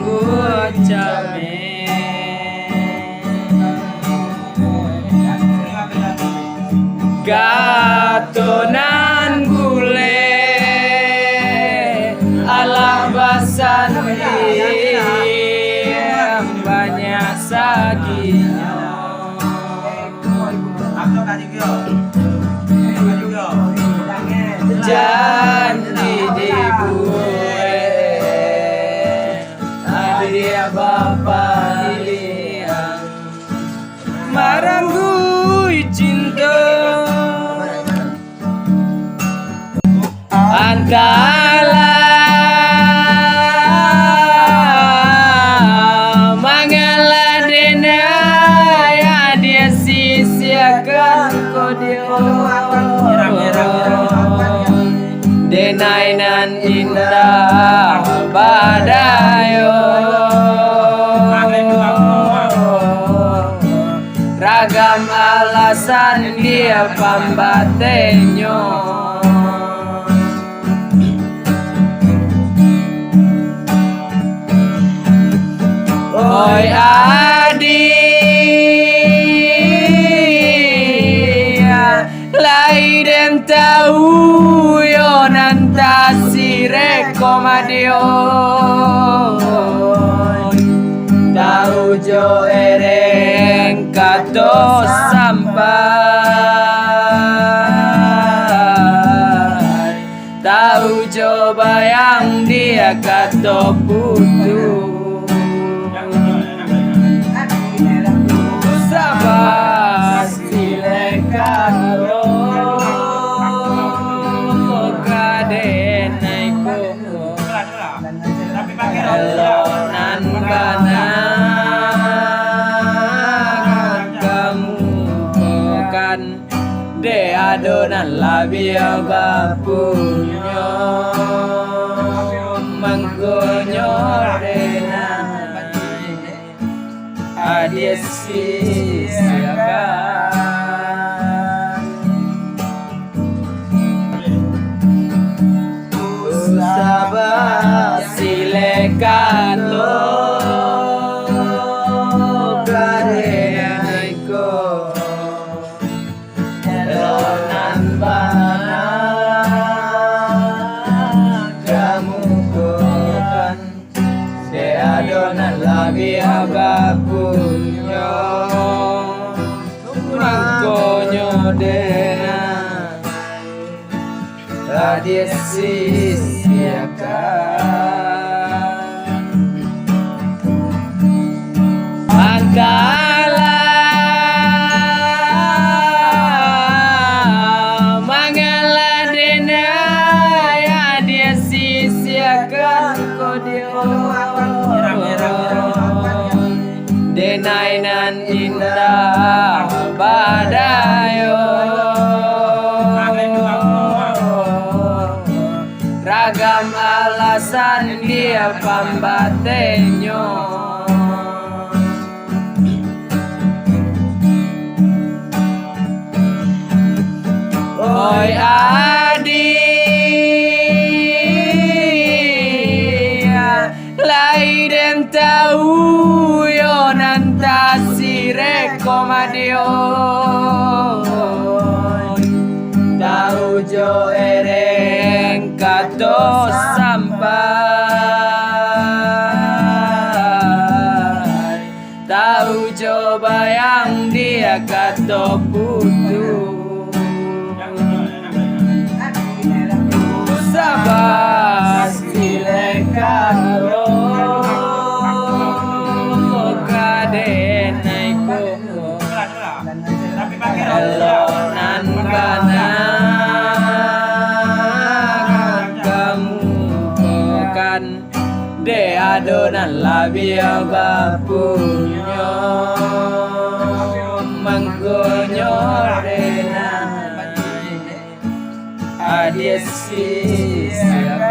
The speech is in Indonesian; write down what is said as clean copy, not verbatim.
nganggo came gatonan gule ala basan banyak saginya janji dibuat adia bapak liang marangui cinta antara mangaladena ya dia sisiakan kodio denainan indah badayo ragam alasan dia pambatenyo oi adi lai dem tahu yo nanta sire komadio tahu jo ereng kato sampai tahu jo bayang dia kato putu sabar silekan lo kadenaiku elonan bana kamu kan de adonan labia bapunyo mangkonyo denai adia siakan sabar silekan lo kadenaiku elonan bana kamu kan de adonan labia bapunyo mangkonyo dena adia sisiakan antara mangaladena ya dia sisiakan kodio denainan indah badayo ragam alasan dia pambatenyo oi adi lai dem tahu yo nanta sire komadio tahu jo ereng kato sampai tahu jo bayang dia kato putu sabar silekan lo kadenaiku elonan bana kamu kan de adonan labia bapunyo mangkonyo denai adia sisiakan